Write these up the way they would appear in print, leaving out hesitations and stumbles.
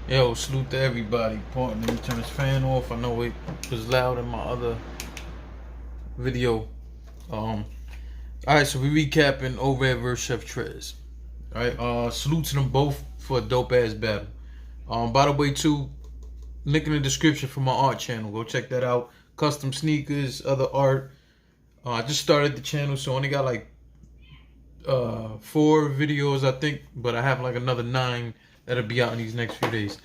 Yo, salute to everybody. Pardon, let me turn this fan off. I know it was loud in my other video. Alright, so we recapping Overhead vs Chef Trez. Alright, salute to them both for a dope ass battle. By the way, too, link in the description for my art channel. Go check that out. Custom sneakers, other art. I just started the channel, so I only got like 4 videos, I think, but I have like another 9 that'll be out in these next few days.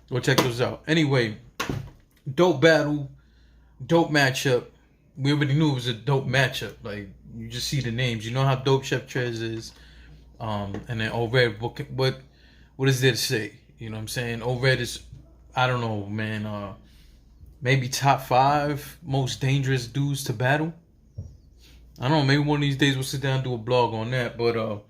Go check those out. Anyway, dope battle, dope matchup. We already knew it was a dope matchup. Like, you just see the names. You know how dope Chef Trez is. And then Overhead, what is there to say? You know what I'm saying? Overhead is, I don't know, man, maybe top 5 most dangerous dudes to battle. I don't know, maybe one of these days we'll sit down and do a blog on that, but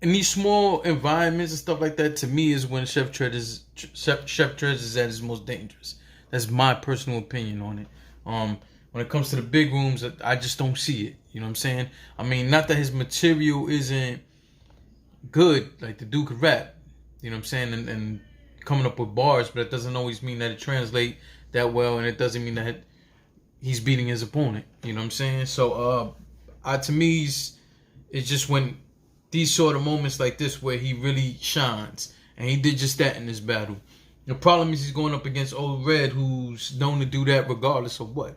in these small environments and stuff like that, to me, is when Chef Trez is at his most dangerous. That's my personal opinion on it. When it comes to the big rooms, I just don't see it. You know what I'm saying? I mean, not that his material isn't good, like the dude could rap. You know what I'm saying? And coming up with bars, but it doesn't always mean that it translates that well, and it doesn't mean that he's beating his opponent. You know what I'm saying? So, to me, it's just when these sort of moments like this where he really shines, and he did just that in this battle. The problem is he's going up against Old Red, who's known to do that regardless of what.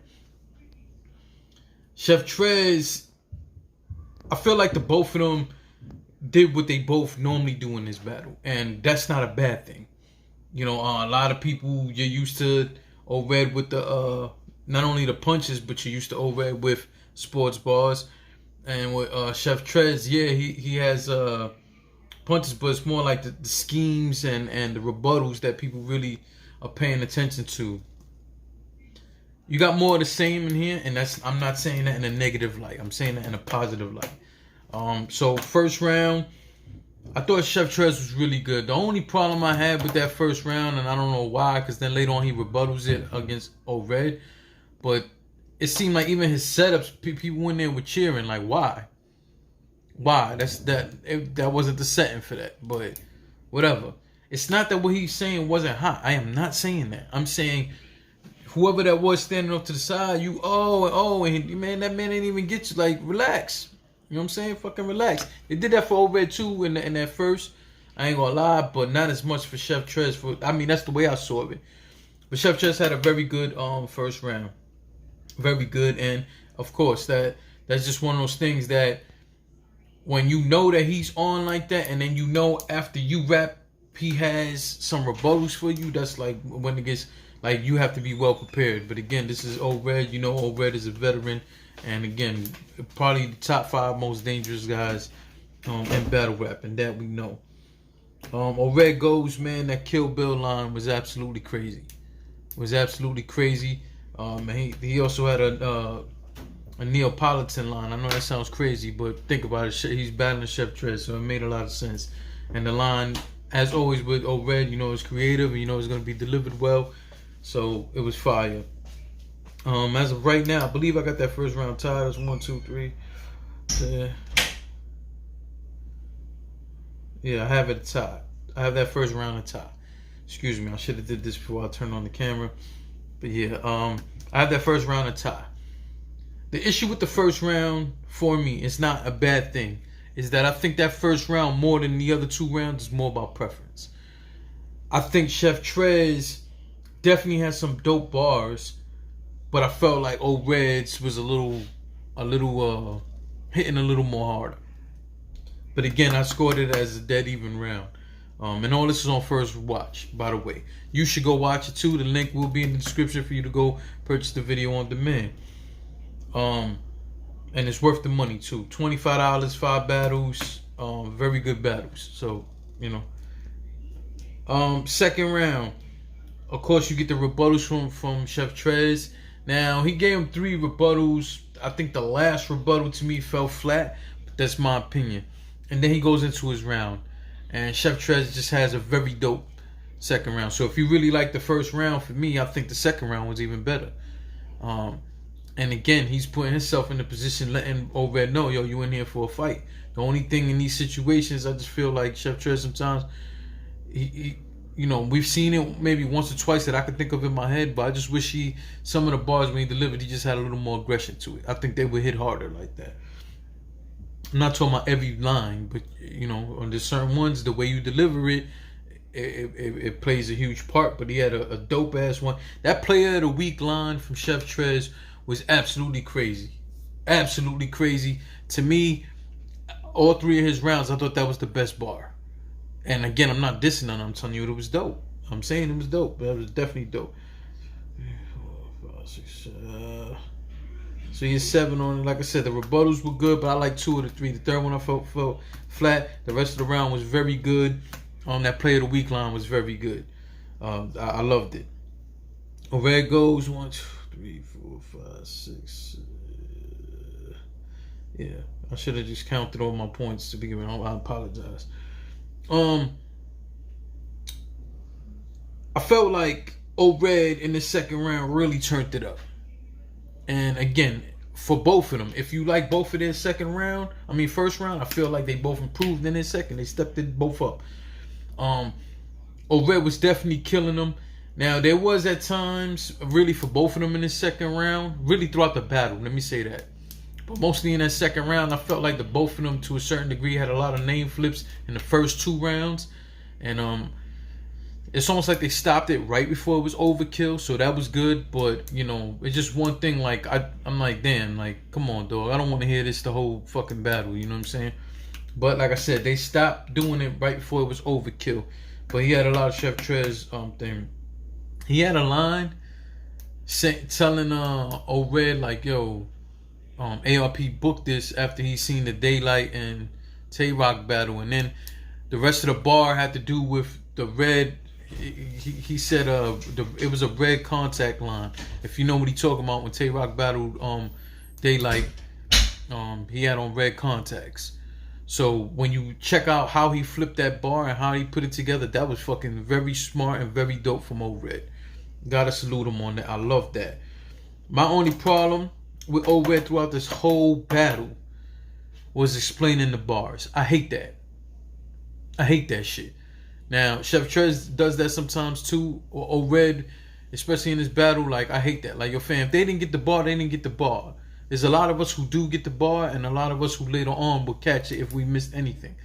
Chef Trez, I feel like the both of them did what they both normally do in this battle, and that's not a bad thing. You know, a lot of people, you're used to Old Red with the not only the punches, but you're used to Old Red with sports bars. And with Chef Trez, yeah, he has punches, but it's more like the schemes and the rebuttals that people really are paying attention to. You got more of the same in here, and I'm not saying that in a negative light. I'm saying that in a positive light. So first round, I thought Chef Trez was really good. The only problem I had with that first round, and I don't know why, because then later on he rebuttals it against Old Red, but it seemed like even his setups, people in there were cheering. Like, why? Why? That wasn't the setting for that. But whatever. It's not that what he's saying wasn't hot. I am not saying that. I'm saying whoever that was standing up to the side, and man, that man ain't even get you. Like, relax. You know what I'm saying? Fucking relax. They did that for Old Red too in that first. I ain't gonna lie, but not as much for Chef Trez. I mean, that's the way I saw it. But Chef Trez had a very good first round. Very good, and of course that's just one of those things that when you know that he's on like that, and then you know after you rap he has some rebuttals for you, that's like when it gets like you have to be well prepared. But again, this is Old Red. You know, Old Red is a veteran, and again, probably the top 5 most dangerous guys in battle rap, and that we know. Old Red goes, man. That Kill Bill line was absolutely crazy. And he also had a Neapolitan line. I know that sounds crazy, but think about it. He's battling Chef Trez, so it made a lot of sense. And the line, as always with Old Red, you know it's creative, and you know it's going to be delivered well. So it was fire. As of right now, I believe I got that first round tied. It's 1, 2, 3. Yeah, I have it tied. I have that first round a tie. Excuse me, I should have did this before I turned on the camera. But yeah, I have that first round a tie. The issue with the first round, for me, it's not a bad thing, is that I think that first round, more than the other 2 rounds, is more about preference. I think Chef Trez definitely has some dope bars, but I felt like Old Red's was a little hitting a little more harder. But again, I scored it as a dead even round. And all this is on first watch, by the way. You should go watch it too. The link will be in the description for you to go purchase the video on demand. And it's worth the money too. $25, 5 battles, very good battles. So, you know. Second round, of course, you get the rebuttals from Chef Trez. Now, he gave him 3 rebuttals. I think the last rebuttal to me fell flat, but that's my opinion. And then he goes into his round. And Chef Trez just has a very dope second round. So if you really like the first round, for me, I think the second round was even better. And again, he's putting himself in the position, letting Obed know, yo, you in here for a fight. The only thing in these situations, I just feel like Chef Trez sometimes, he you know, we've seen it maybe once or twice that I can think of in my head, but I just wish some of the bars when he delivered, he just had a little more aggression to it. I think they would hit harder like that. I'm not talking about every line, but you know, on the certain ones, the way you deliver it, it plays a huge part. But he had a dope ass one. That player of the week line from Chef Trez was absolutely crazy. Absolutely crazy. To me, all three of his rounds, I thought that was the best bar. And again, I'm not dissing on it. I'm telling you it was dope. I'm saying it was dope. But it was definitely dope. 4, 5, 6, so you're 7 on it. Like I said, the rebuttals were good, but I like 2 of the 3. The third one I felt flat. The rest of the round was very good. That play of the week line was very good. I loved it. Over it goes 1, 2, 3, 4, 5, 6. Yeah, I should have just counted all my points to begin with. I apologize. I felt like O-Red in the second round really turned it up. And again, for both of them, if you like both of their first round, I feel like they both improved in their second. They stepped it both up. O-Red was definitely killing them. Now, there was at times, really for both of them in the second round, really throughout the battle, let me say that. But mostly in that second round, I felt like the both of them, to a certain degree, had a lot of name flips in the first 2 rounds. And it's almost like they stopped it right before it was overkill, so that was good. But, you know, it's just one thing, like, I'm like, damn, like, come on, dog. I don't want to hear this the whole fucking battle, you know what I'm saying? But like I said, they stopped doing it right before it was overkill. But he had a lot of Chef Trez thing. He had a line telling O-Red, like, yo, ARP booked this after he seen the Daylight and Tay-Rock battle. And then the rest of the bar had to do with the red. He said it was a red contact line. If you know what he talking about, when Tay-Rock battled Daylight, he had on red contacts. So when you check out how he flipped that bar and how he put it together, that was fucking very smart and very dope from O-Red. Gotta salute him on that. I love that. My only problem with O-Red throughout this whole battle was explaining the bars. I hate that. I hate that shit. Now, Chef Trez does that sometimes too. Or O-Red, especially in this battle, like, I hate that. Like, yo, fam, if they didn't get the bar, they didn't get the bar. There's a lot of us who do get the bar, and a lot of us who later on will catch it if we missed anything.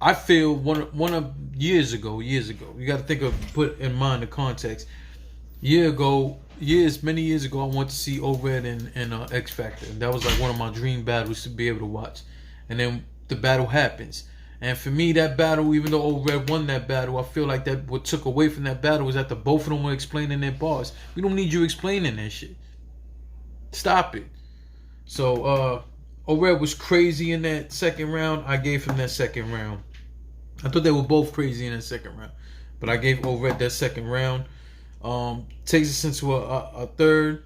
I feel one of years ago, you got to think of, put in mind the context. Many years ago, I went to see O-Red and X Factor. And that was like one of my dream battles to be able to watch. And then the battle happens. And for me, that battle, even though O-Red won that battle, I feel like that what took away from that battle was that the both of them were explaining their bars. We don't need you explaining that shit. Stop it. So, O-Red was crazy in that second round. I gave him that second round. I thought they were both crazy in that second round. But I gave O-Red that second round. Takes us into a third.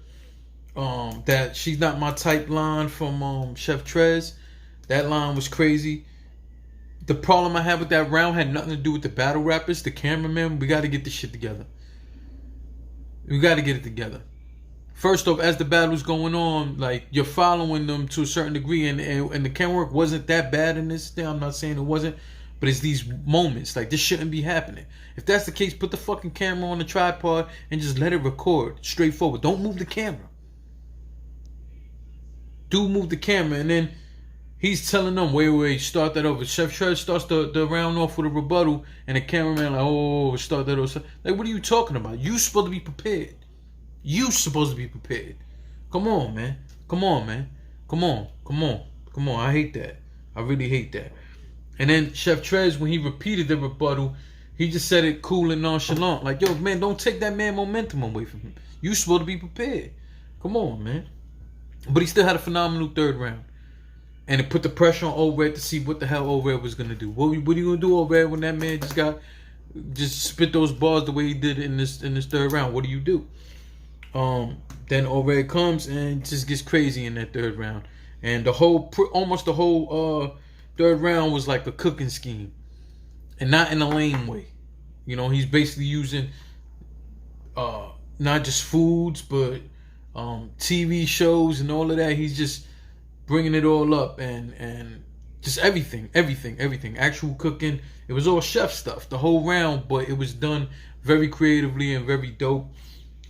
That she's not my type line from Chef Trez. That line was crazy. The problem I had with that round had nothing to do with the battle rappers, the cameraman. We got to get this shit together. We got to get it together. First off, as the battle's going on, like, you're following them to a certain degree, and the camera work wasn't that bad in this thing. I'm not saying it wasn't, but it's these moments, like, this shouldn't be happening. If that's the case, put the fucking camera on the tripod and just let it record straightforward. Don't move the camera. Do move the camera, and then he's telling them, wait, start that over. Chef Trez starts the round off with a rebuttal, and the cameraman like, oh, start that over. Like, what are you talking about? You supposed to be prepared. You supposed to be prepared. Come on, man. Come on. I hate that. I really hate that. And then Chef Trez, when he repeated the rebuttal, he just said it cool and nonchalant. Like, yo, man, don't take that man momentum away from him. You supposed to be prepared. Come on, man. But he still had a phenomenal third round. And it put the pressure on O-Red to see what the hell O-Red was going to do. What are you going to do, O-Red, when that man just spit those bars the way he did in this third round? What do you do? Then O-Red comes and just gets crazy in that third round. And almost the whole third round was like a cooking scheme. And not in a lame way. You know, he's basically using not just foods, but TV shows and all of that. He's just bringing it all up, and just everything. Actual cooking. It was all chef stuff the whole round, but it was done very creatively and very dope.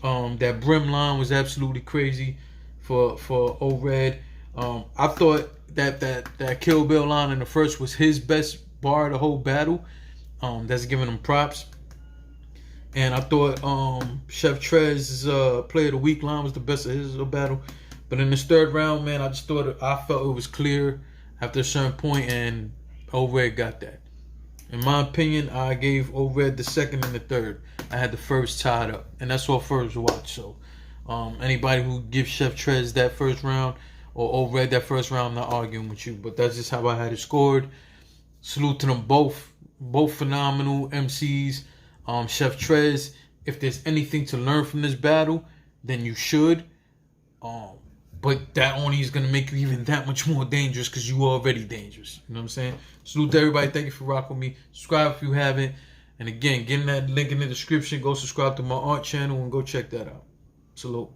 That brim line was absolutely crazy for O-Red. I thought that Kill Bill line in the first was his best bar of the whole battle. That's giving him props. And I thought Chef Trez's Play of the Week line was the best of his battle. But in this third round, man, I felt it was clear after a certain point, and O-Red got that. In my opinion, I gave O-Red the second and the third. I had the first tied up, and that's all first watch. So anybody who gives Chef Trez that first round or O-Red that first round, I'm not arguing with you. But that's just how I had it scored. Salute to them both phenomenal MCs. Chef Trez, if there's anything to learn from this battle, then you should. But that only is going to make you even that much more dangerous because you are already dangerous. You know what I'm saying? Salute to everybody. Thank you for rocking with me. Subscribe if you haven't. And again, getting that link in the description. Go subscribe to my art channel and go check that out. Salute.